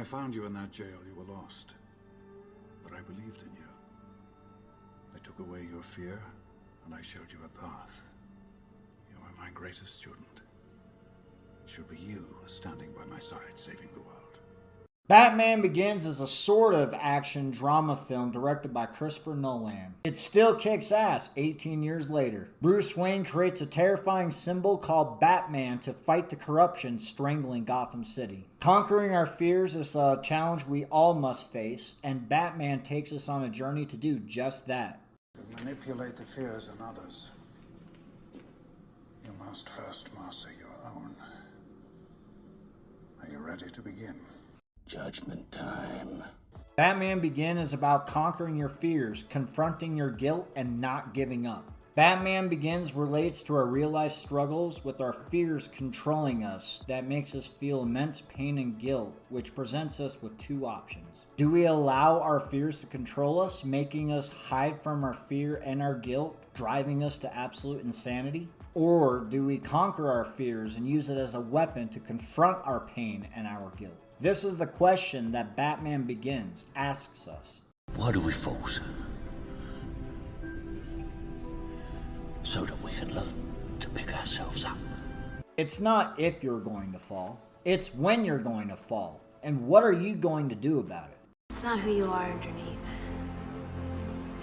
I found you in that jail, you were lost. But I believed in you. I took away your fear, and I showed you a path. You are my greatest student. It should be you standing by my side, saving the world. Batman Begins is a sort of action drama film directed by Christopher Nolan. It still kicks ass 18 years later. Bruce Wayne creates a terrifying symbol called Batman to fight the corruption strangling Gotham City. Conquering our fears is a challenge we all must face, and Batman takes us on a journey to do just that. To manipulate the fears in others, you must first master your own. Are you ready to begin? Judgment time. Batman Begin is about conquering your fears, confronting your guilt, and not giving up. Batman Begins relates to our real-life struggles with our fears controlling us that makes us feel immense pain and guilt, which presents us with two options. Do we allow our fears to control us, making us hide from our fear and our guilt, driving us to absolute insanity? Or do we conquer our fears and use it as a weapon to confront our pain and our guilt? This is the question that Batman Begins asks us. Why do we fall? So that we can learn to pick ourselves up. It's not if you're going to fall, it's when you're going to fall. And what are you going to do about it? It's not who you are underneath.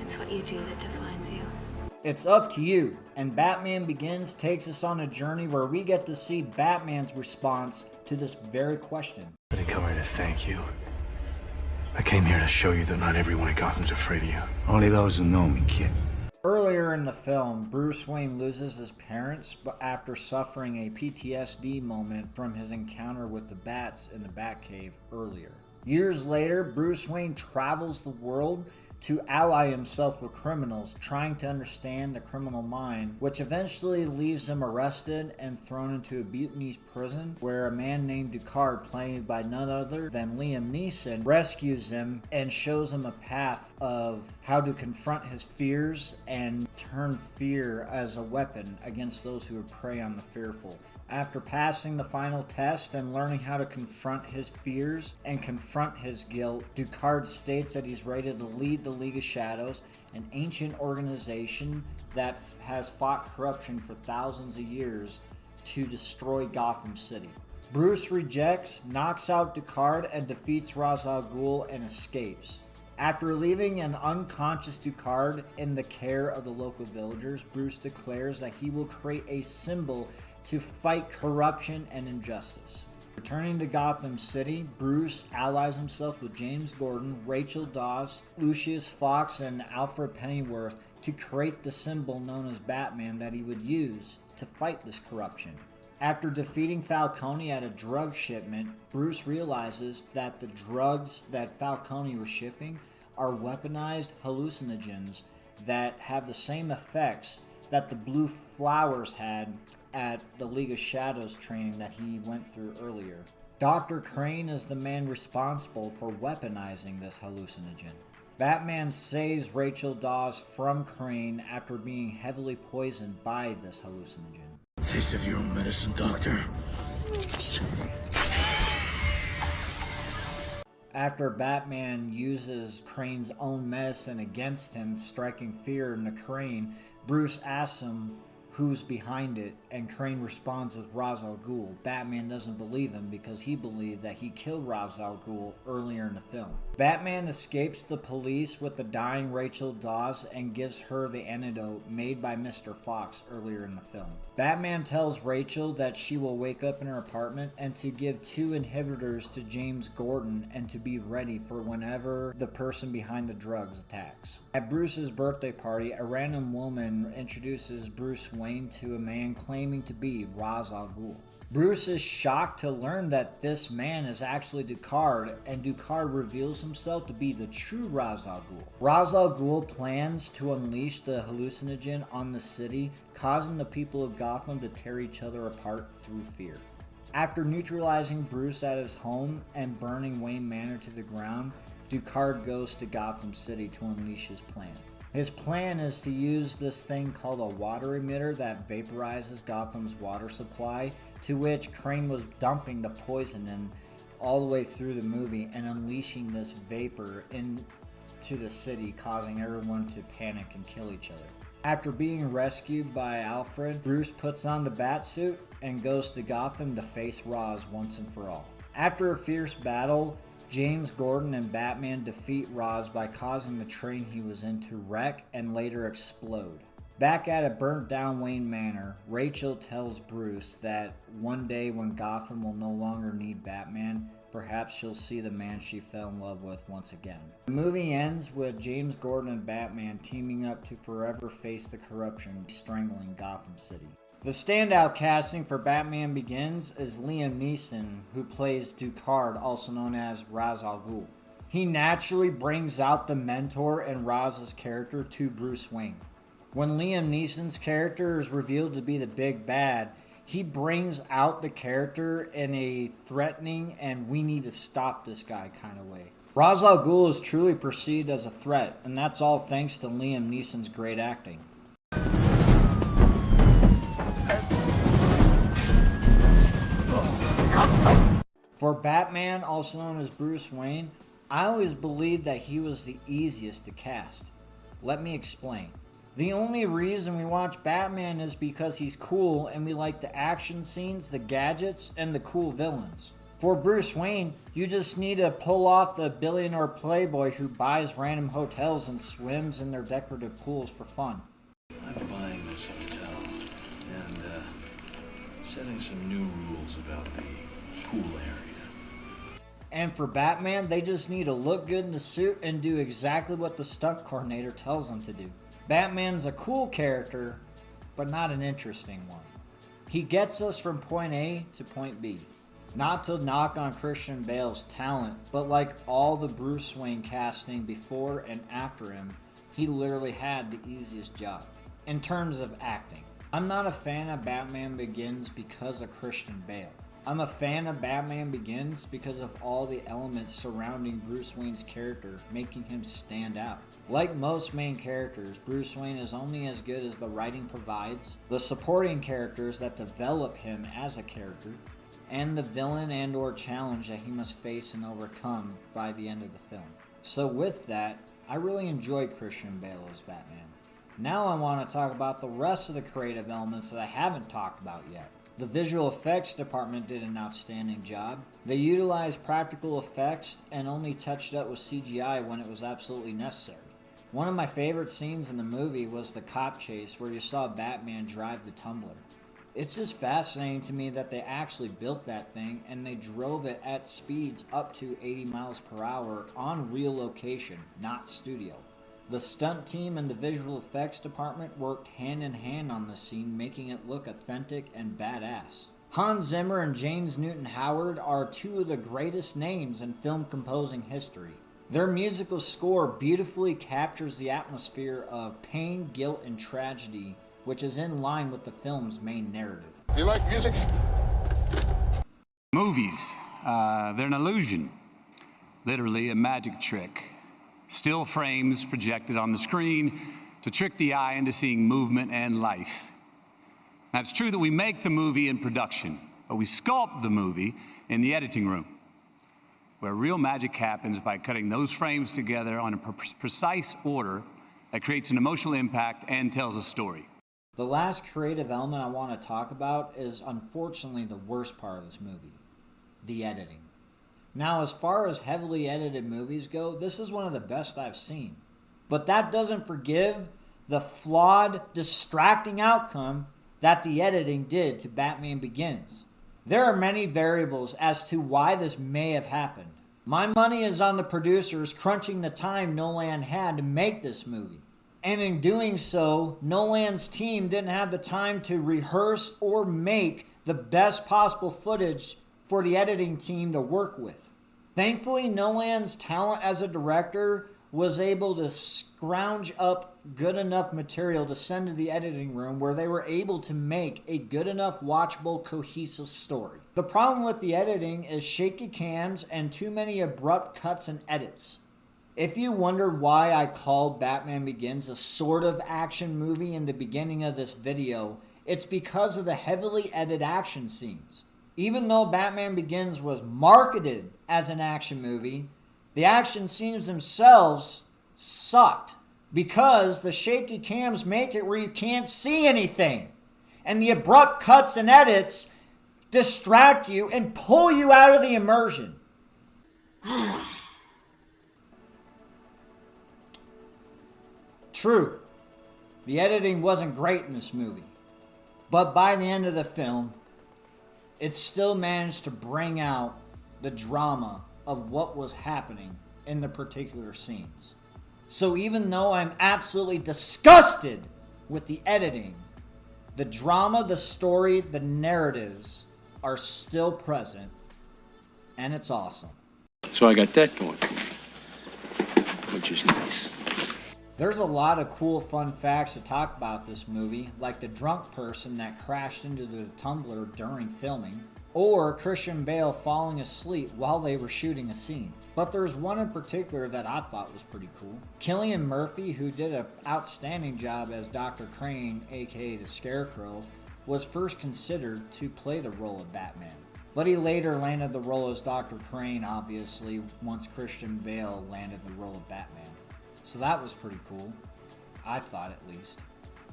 It's what you do that defines you. It's up to you, and Batman Begins takes us on a journey where we get to see Batman's response to this very question. I didn't come here to thank you. I came here to show you that not everyone in Gotham's afraid of you. Only those who know me, kid. Earlier in the film, Bruce Wayne loses his parents after suffering a PTSD moment from his encounter with the bats in the Batcave earlier. Years later, Bruce Wayne travels the world to ally himself with criminals, trying to understand the criminal mind, which eventually leaves him arrested and thrown into a Bhutanese prison, where a man named Ducard, played by none other than Liam Neeson, rescues him and shows him a path of how to confront his fears and turn fear as a weapon against those who would prey on the fearful. After passing the final test and learning how to confront his fears and confront his guilt, Ducard states that he's ready to lead the League of Shadows, an ancient organization that has fought corruption for thousands of years to destroy Gotham City. Bruce rejects, knocks out Ducard, and defeats Ra's al Ghul and escapes. After leaving an unconscious Ducard in the care of the local villagers, Bruce declares that he will create a symbol to fight corruption and injustice. Returning to Gotham City, Bruce allies himself with James Gordon, Rachel Dawes, Lucius Fox, and Alfred Pennyworth to create the symbol known as Batman that he would use to fight this corruption. After defeating Falcone at a drug shipment, Bruce realizes that the drugs that Falcone was shipping are weaponized hallucinogens that have the same effects that the blue flowers had at the League of Shadows training that he went through earlier. Dr. Crane is the man responsible for weaponizing this hallucinogen. Batman saves Rachel Dawes from Crane after being heavily poisoned by this hallucinogen. Taste of your own medicine, Doctor. After Batman uses Crane's own medicine against him, striking fear into Crane, Bruce asks him who's behind it, and Crane responds with Ra's al Ghul. Batman doesn't believe him because he believed that he killed Ra's al Ghul earlier in the film. Batman escapes the police with the dying Rachel Dawes and gives her the antidote made by Mr. Fox earlier in the film. Batman tells Rachel that she will wake up in her apartment and to give 2 inhibitors to James Gordon and to be ready for whenever the person behind the drugs attacks. At Bruce's birthday party, a random woman introduces Bruce Wayne to a man claiming to be Ra's al Ghul. Bruce is shocked to learn that this man is actually Ducard, and Ducard reveals himself to be the true Ra's al Ghul. Ra's al Ghul plans to unleash the hallucinogen on the city, causing the people of Gotham to tear each other apart through fear. After neutralizing Bruce at his home and burning Wayne Manor to the ground, Ducard goes to Gotham City to unleash his plan. His plan is to use this thing called a water emitter that vaporizes Gotham's water supply, to which Crane was dumping the poison in all the way through the movie and unleashing this vapor into the city, causing everyone to panic and kill each other. After being rescued by Alfred, Bruce puts on the Batsuit and goes to Gotham to face Ra's once and for all. After a fierce battle, James Gordon and Batman defeat Ra's by causing the train he was in to wreck and later explode. Back at a burnt down Wayne Manor, Rachel tells Bruce that one day when Gotham will no longer need Batman, perhaps she'll see the man she fell in love with once again. The movie ends with James Gordon and Batman teaming up to forever face the corruption strangling Gotham City. The standout casting for Batman Begins is Liam Neeson, who plays Ducard, also known as Ra's al Ghul. He naturally brings out the mentor in Raz's character to Bruce Wayne. When Liam Neeson's character is revealed to be the big bad, he brings out the character in a threatening and we need to stop this guy kind of way. Ra's al Ghul is truly perceived as a threat, and that's all thanks to Liam Neeson's great acting. For Batman, also known as Bruce Wayne, I always believed that he was the easiest to cast. Let me explain. The only reason we watch Batman is because he's cool and we like the action scenes, the gadgets, and the cool villains. For Bruce Wayne, you just need to pull off the billionaire playboy who buys random hotels and swims in their decorative pools for fun. I'm buying this hotel and setting some new rules about the pool area. And for Batman, they just need to look good in the suit and do exactly what the stunt coordinator tells them to do. Batman's a cool character, but not an interesting one. He gets us from point A to point B. Not to knock on Christian Bale's talent, but like all the Bruce Wayne casting before and after him, he literally had the easiest job. In terms of acting, I'm not a fan of Batman Begins because of Christian Bale. I'm a fan of Batman Begins because of all the elements surrounding Bruce Wayne's character, making him stand out. Like most main characters, Bruce Wayne is only as good as the writing provides, the supporting characters that develop him as a character, and the villain and or challenge that he must face and overcome by the end of the film. So with that, I really enjoyed Christian Bale as Batman. Now I want to talk about the rest of the creative elements that I haven't talked about yet. The visual effects department did an outstanding job. They utilized practical effects and only touched up with CGI when it was absolutely necessary. One of my favorite scenes in the movie was the cop chase where you saw Batman drive the tumbler. It's just fascinating to me that they actually built that thing and they drove it at speeds up to 80 miles per hour on real location, not studio. The stunt team and the visual effects department worked hand in hand on the scene, making it look authentic and badass. Hans Zimmer and James Newton Howard are two of the greatest names in film composing history. Their musical score beautifully captures the atmosphere of pain, guilt, and tragedy, which is in line with the film's main narrative. You like music? Movies, they're an illusion. Literally a magic trick. Still frames projected on the screen to trick the eye into seeing movement and life. Now, it's true that we make the movie in production, but we sculpt the movie in the editing room, where real magic happens by cutting those frames together on a precise order that creates an emotional impact and tells a story. The last creative element I want to talk about is unfortunately the worst part of this movie, the editing. Now, as far as heavily edited movies go, this is one of the best I've seen. But that doesn't forgive the flawed, distracting outcome that the editing did to Batman Begins. There are many variables as to why this may have happened. My money is on the producers crunching the time Nolan had to make this movie. And in doing so, Nolan's team didn't have the time to rehearse or make the best possible footage for the editing team to work with. Thankfully, Nolan's talent as a director was able to scrounge up good enough material to send to the editing room where they were able to make a good enough watchable, cohesive story. The problem with the editing is shaky cams and too many abrupt cuts and edits. If you wondered why I called Batman Begins a sort of action movie in the beginning of this video, it's because of the heavily edited action scenes. Even though Batman Begins was marketed as an action movie, the action scenes themselves sucked because the shaky cams make it where you can't see anything. And the abrupt cuts and edits distract you and pull you out of the immersion. True, the editing wasn't great in this movie, but by the end of the film, it still managed to bring out the drama of what was happening in the particular scenes. So even though I'm absolutely disgusted with the editing, the drama, the story, the narratives are still present, and it's awesome. So I got that going for me, which is nice. There's a lot of cool fun facts to talk about this movie, like the drunk person that crashed into the tumbler during filming, or Christian Bale falling asleep while they were shooting a scene. But there's one in particular that I thought was pretty cool. Cillian Murphy, who did an outstanding job as Dr. Crane, aka the Scarecrow, was first considered to play the role of Batman. But he later landed the role as Dr. Crane, obviously, once Christian Bale landed the role of Batman. So that was pretty cool. I thought, at least.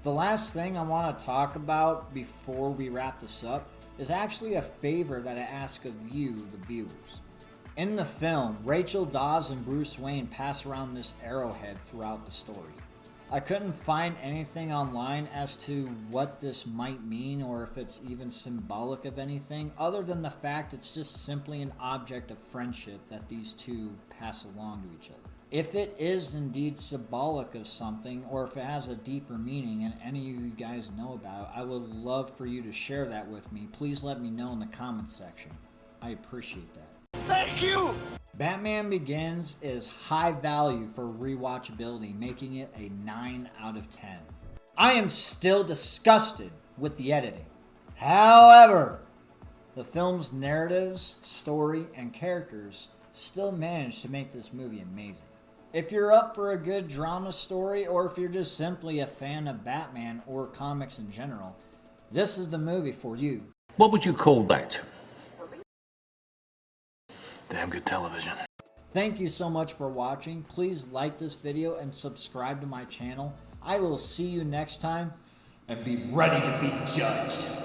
The last thing I want to talk about before we wrap this up is actually a favor that I ask of you, the viewers. In the film, Rachel Dawes and Bruce Wayne pass around this arrowhead throughout the story. I couldn't find anything online as to what this might mean or if it's even symbolic of anything, other than the fact it's just simply an object of friendship that these two pass along to each other. If it is indeed symbolic of something, or if it has a deeper meaning and any of you guys know about it, I would love for you to share that with me. Please let me know in the comments section. I appreciate that. Thank you! Batman Begins is high value for rewatchability, making it a 9 out of 10. I am still disgusted with the editing. However, the film's narratives, story, and characters still managed to make this movie amazing. If you're up for a good drama story, or if you're just simply a fan of Batman or comics in general, this is the movie for you. What would you call that? Damn good television. Thank you so much for watching. Please like this video and subscribe to my channel. I will see you next time, and be ready to be judged.